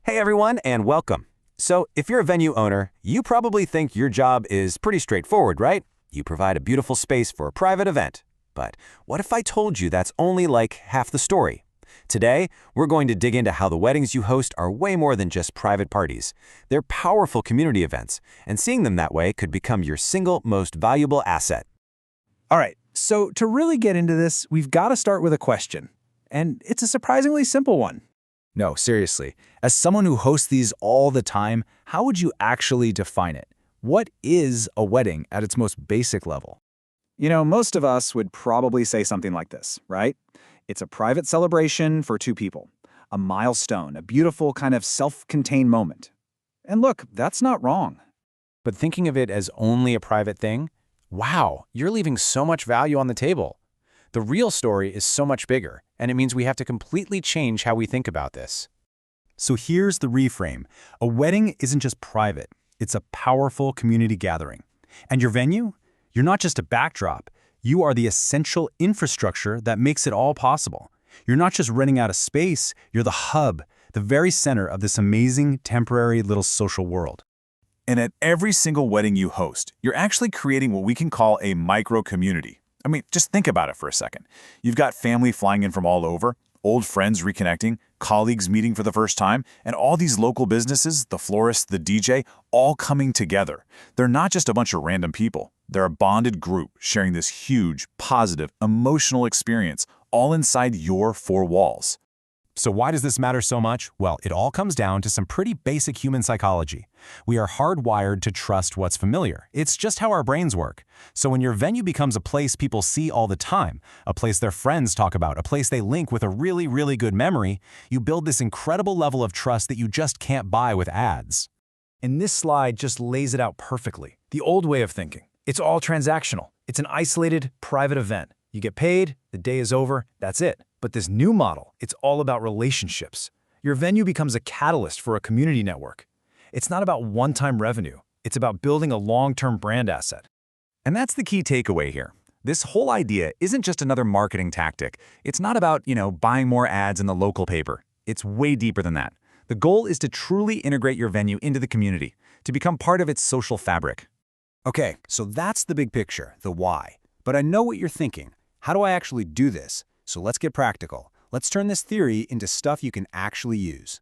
Hey everyone, and welcome. So, if you're a venue owner, you probably think your job is pretty straightforward, right? You provide a beautiful space for a private event. But what if I told you that's only like half the story? Today, we're going to dig into how the weddings you host are way more than just private parties. They're powerful community events, and seeing them that way could become your single most valuable asset. All right, so to really get into this, we've got to start with a question. And it's a surprisingly simple one. No, seriously. As someone who hosts these all the time, how would you actually define it? What is a wedding at its most basic level? Most of us would probably say something like this, right? It's a private celebration for two people. A milestone, a beautiful kind of self-contained moment. And look, that's not wrong. But thinking of it as only a private thing, wow, you're leaving so much value on the table. The real story is so much bigger, and it means we have to completely change how we think about this. So here's the reframe. A wedding isn't just private. It's a powerful community gathering. And your venue? You're not just a backdrop. You are the essential infrastructure that makes it all possible. You're not just renting out a space. You're the hub, the very center of this amazing, temporary little social world. And at every single wedding you host, you're actually creating what we can call a micro-community. I mean, just think about it for a second. You've got family flying in from all over, old friends reconnecting, colleagues meeting for the first time, and all these local businesses, the florist, the DJ, all coming together. They're not just a bunch of random people. They're a bonded group sharing this huge, positive, emotional experience all inside your four walls. So why does this matter so much? Well, it all comes down to some pretty basic human psychology. We are hardwired to trust what's familiar. It's just how our brains work. So when your venue becomes a place people see all the time, a place their friends talk about, a place they link with a really, really good memory, you build this incredible level of trust that you just can't buy with ads. And this slide just lays it out perfectly. The old way of thinking. It's all transactional. It's an isolated, private event. You get paid, the day is over, that's it. But this new model, it's all about relationships. Your venue becomes a catalyst for a community network. It's not about one-time revenue. It's about building a long-term brand asset. And that's the key takeaway here. This whole idea isn't just another marketing tactic. It's not about, buying more ads in the local paper. It's way deeper than that. The goal is to truly integrate your venue into the community, to become part of its social fabric. Okay, so that's the big picture, the why. But I know what you're thinking. How do I actually do this? So let's get practical. Let's turn this theory into stuff you can actually use.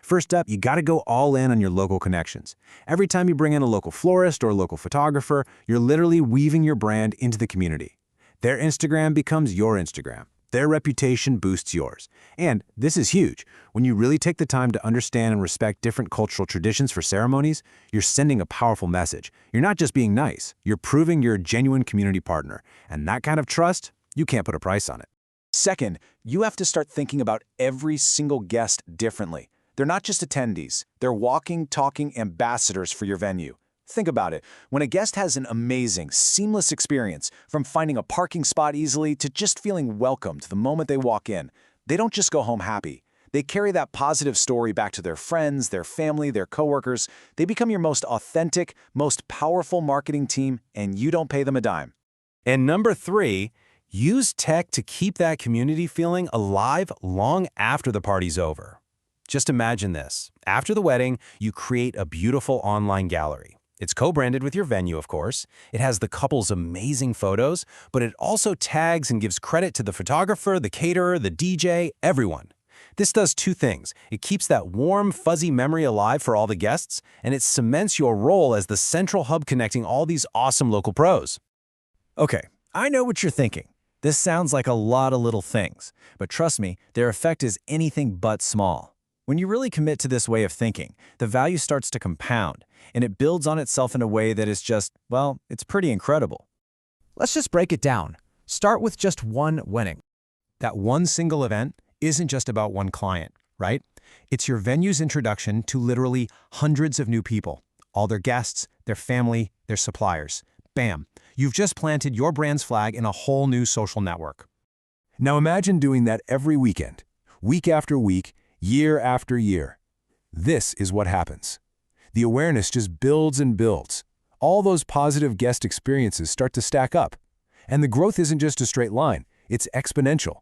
First up, you gotta go all in on your local connections. Every time you bring in a local florist or a local photographer, you're literally weaving your brand into the community. Their Instagram becomes your Instagram. Their reputation boosts yours. And this is huge. When you really take the time to understand and respect different cultural traditions for ceremonies, you're sending a powerful message. You're not just being nice, you're proving you're a genuine community partner. And that kind of trust, you can't put a price on it. Second, you have to start thinking about every single guest differently. They're not just attendees. They're walking, talking ambassadors for your venue. Think about it. When a guest has an amazing, seamless experience, from finding a parking spot easily to just feeling welcomed the moment they walk in, they don't just go home happy. They carry that positive story back to their friends, their family, their coworkers. They become your most authentic, most powerful marketing team, and you don't pay them a dime. And number 3, use tech to keep that community feeling alive long after the party's over. Just imagine this. After the wedding, you create a beautiful online gallery. It's co-branded with your venue, of course. It has the couple's amazing photos, but it also tags and gives credit to the photographer, the caterer, the DJ, everyone. This does 2 things. It keeps that warm, fuzzy memory alive for all the guests, and it cements your role as the central hub connecting all these awesome local pros. Okay, I know what you're thinking. This sounds like a lot of little things, but trust me, their effect is anything but small. When you really commit to this way of thinking, the value starts to compound, and it builds on itself in a way that is just, well, it's pretty incredible. Let's just break it down. Start with just one wedding. That one single event isn't just about one client, right? It's your venue's introduction to literally hundreds of new people, all their guests, their family, their suppliers. Bam! You've just planted your brand's flag in a whole new social network. Now imagine doing that every weekend, week after week, year after year. This is what happens. The awareness just builds and builds. All those positive guest experiences start to stack up. And the growth isn't just a straight line, it's exponential.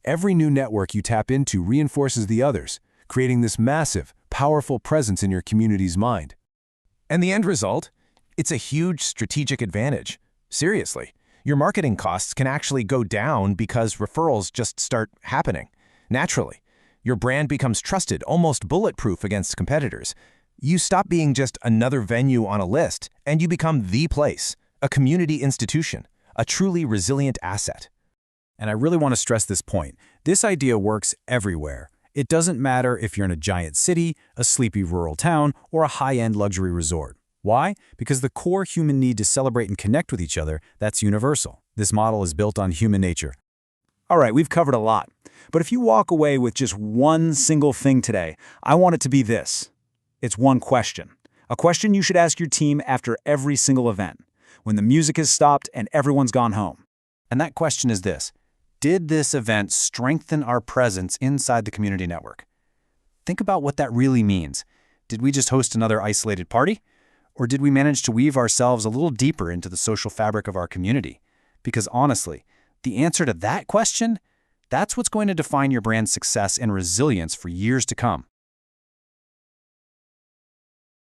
Every new network you tap into reinforces the others, creating this massive, powerful presence in your community's mind. And the end result? It's a huge strategic advantage. Seriously, your marketing costs can actually go down because referrals just start happening. Naturally, your brand becomes trusted, almost bulletproof against competitors. You stop being just another venue on a list, and you become the place, a community institution, a truly resilient asset. And I really want to stress this point. This idea works everywhere. It doesn't matter if you're in a giant city, a sleepy rural town, or a high-end luxury resort. Why? Because the core human need to celebrate and connect with each other, that's universal. This model is built on human nature. All right, we've covered a lot. But if you walk away with just one single thing today, I want it to be this. It's one question. A question you should ask your team after every single event, when the music has stopped and everyone's gone home. And that question is this: did this event strengthen our presence inside the community network? Think about what that really means. Did we just host another isolated party? Or did we manage to weave ourselves a little deeper into the social fabric of our community? Because honestly, the answer to that question, that's what's going to define your brand's success and resilience for years to come.